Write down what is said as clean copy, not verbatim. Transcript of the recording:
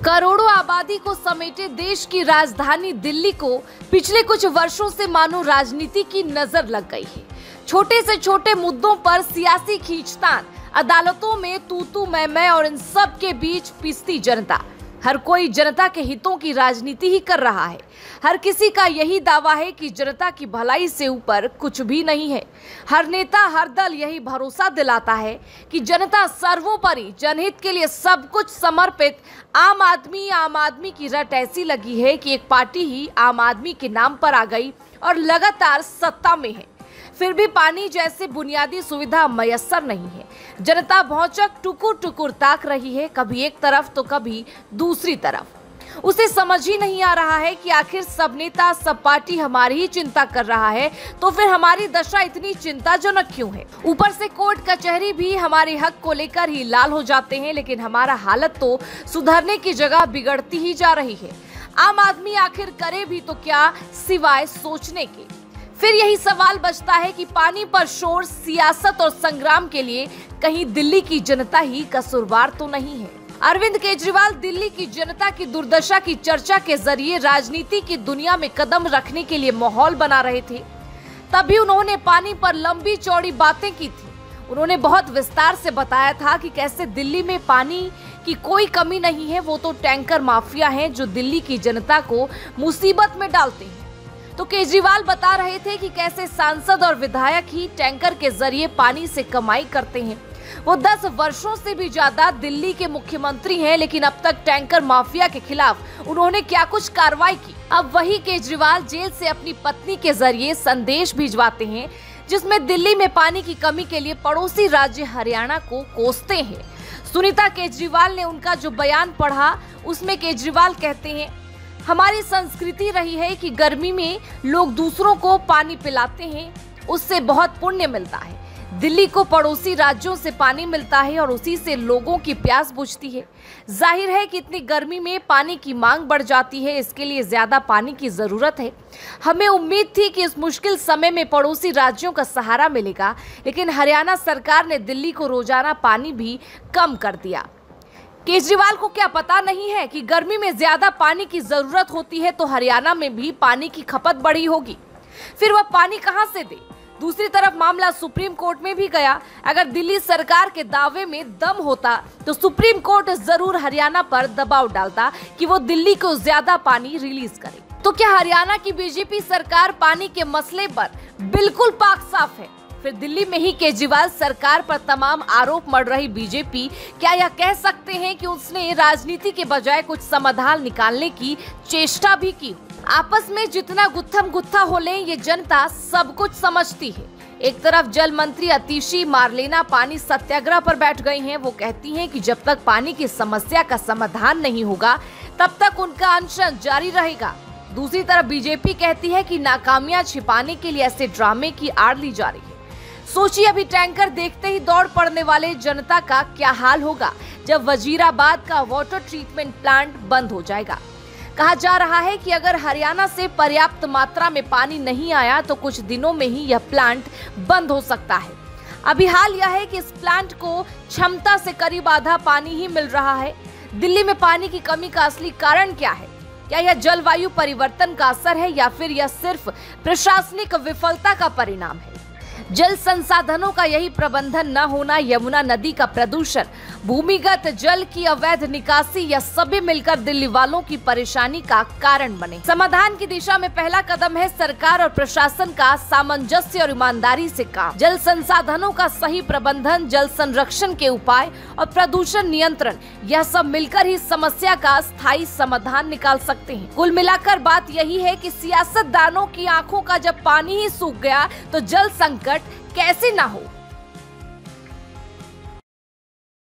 करोड़ों आबादी को समेटे देश की राजधानी दिल्ली को पिछले कुछ वर्षों से मानो राजनीति की नजर लग गई है। छोटे से छोटे मुद्दों पर सियासी खींचतान, अदालतों में तू मैं और इन सब के बीच पिसती जनता। हर कोई जनता के हितों की राजनीति ही कर रहा है। हर किसी का यही दावा है कि जनता की भलाई से ऊपर कुछ भी नहीं है। हर नेता, हर दल यही भरोसा दिलाता है कि जनता सर्वोपरि, जनहित के लिए सब कुछ समर्पित। आम आदमी की रट ऐसी लगी है कि एक पार्टी ही आम आदमी के नाम पर आ गई और लगातार सत्ता में है। फिर भी पानी जैसे बुनियादी सुविधा मयस्सर नहीं है। जनता भौचक टुकुर टुकुर ताक रही है, कभी एक तरफ तो कभी दूसरी तरफ। उसे समझ ही नहीं आ रहा है कि आखिर सब नेता, सब पार्टी हमारी ही चिंता कर रहा है, तो फिर हमारी दशा इतनी चिंताजनक क्यों है। ऊपर से कोर्ट कचहरी भी हमारे हक को लेकर ही लाल हो जाते हैं, लेकिन हमारा हालत तो सुधरने की जगह बिगड़ती ही जा रही है। आम आदमी आखिर करे भी तो क्या, सिवाय सोचने के। फिर यही सवाल बचता है कि पानी पर शोर, सियासत और संग्राम के लिए कहीं दिल्ली की जनता ही कसूरवार तो नहीं है। अरविंद केजरीवाल दिल्ली की जनता की दुर्दशा की चर्चा के जरिए राजनीति की दुनिया में कदम रखने के लिए माहौल बना रहे थे। तभी उन्होंने पानी पर लंबी चौड़ी बातें की थी। उन्होंने बहुत विस्तार से बताया था कि कैसे दिल्ली में पानी की कोई कमी नहीं है, वो तो टैंकर माफिया हैं जो दिल्ली की जनता को मुसीबत में डालते हैं। तो केजरीवाल बता रहे थे कि कैसे सांसद और विधायक ही टैंकर के जरिए पानी से कमाई करते हैं। वो 10 वर्षों से भी ज्यादा दिल्ली के मुख्यमंत्री हैं, लेकिन अब तक टैंकर माफिया के खिलाफ उन्होंने क्या कुछ कार्रवाई की। अब वही केजरीवाल जेल से अपनी पत्नी के जरिए संदेश भिजवाते हैं, जिसमें दिल्ली में पानी की कमी के लिए पड़ोसी राज्य हरियाणा को कोसते हैं। सुनीता केजरीवाल ने उनका जो बयान पढ़ा, उसमें केजरीवाल कहते हैं, हमारी संस्कृति रही है कि गर्मी में लोग दूसरों को पानी पिलाते हैं, उससे बहुत पुण्य मिलता है। दिल्ली को पड़ोसी राज्यों से पानी मिलता है और उसी से लोगों की प्यास बुझती है। जाहिर है कि इतनी गर्मी में पानी की मांग बढ़ जाती है, इसके लिए ज्यादा पानी की जरूरत है। हमें उम्मीद थी कि इस मुश्किल समय में पड़ोसी राज्यों का सहारा मिलेगा, लेकिन हरियाणा सरकार ने दिल्ली को रोजाना पानी भी कम कर दिया। केजरीवाल को क्या पता नहीं है कि गर्मी में ज्यादा पानी की जरूरत होती है तो हरियाणा में भी पानी की खपत बढ़ी होगी। फिर वह पानी कहां से दे। दूसरी तरफ मामला सुप्रीम कोर्ट में भी गया। अगर दिल्ली सरकार के दावे में दम होता तो सुप्रीम कोर्ट जरूर हरियाणा पर दबाव डालता कि वो दिल्ली को ज्यादा पानी रिलीज करे। तो क्या हरियाणा की बीजेपी सरकार पानी के मसले पर बिल्कुल पाक साफ है? फिर दिल्ली में ही केजरीवाल सरकार पर तमाम आरोप मढ़ रही बीजेपी क्या यह कह सकते हैं कि उसने राजनीति के बजाय कुछ समाधान निकालने की चेष्टा भी की? आपस में जितना गुत्थम गुत्था हो ले, ये जनता सब कुछ समझती है। एक तरफ जल मंत्री अतिशी मारलेना पानी सत्याग्रह पर बैठ गई हैं। वो कहती हैं कि जब तक पानी की समस्या का समाधान नहीं होगा तब तक उनका अनशन जारी रहेगा। दूसरी तरफ बीजेपी कहती है कि नाकामियां छिपाने के लिए ऐसे ड्रामे की आड़ ली जा रही है। सोचिए, अभी टैंकर देखते ही दौड़ पड़ने वाले जनता का क्या हाल होगा जब वजीराबाद का वाटर ट्रीटमेंट प्लांट बंद हो जाएगा। कहा जा रहा है कि अगर हरियाणा से पर्याप्त मात्रा में पानी नहीं आया तो कुछ दिनों में ही यह प्लांट बंद हो सकता है। अभी हाल यह है कि इस प्लांट को क्षमता से करीब आधा पानी ही मिल रहा है। दिल्ली में पानी की कमी का असली कारण क्या है? क्या यह जलवायु परिवर्तन का असर है या फिर यह सिर्फ प्रशासनिक विफलता का परिणाम है? जल संसाधनों का यही प्रबंधन न होना, यमुना नदी का प्रदूषण, भूमिगत जल की अवैध निकासी, यह सभी मिलकर दिल्ली वालों की परेशानी का कारण बने। समाधान की दिशा में पहला कदम है सरकार और प्रशासन का सामंजस्य और ईमानदारी से काम। जल संसाधनों का सही प्रबंधन, जल संरक्षण के उपाय और प्रदूषण नियंत्रण, यह सब मिलकर ही समस्या का स्थायी समाधान निकाल सकते हैं। कुल मिलाकर बात यही है कि सियासतदानों की आंखों का जब पानी ही सूख गया तो जल संकट कैसे ना हो।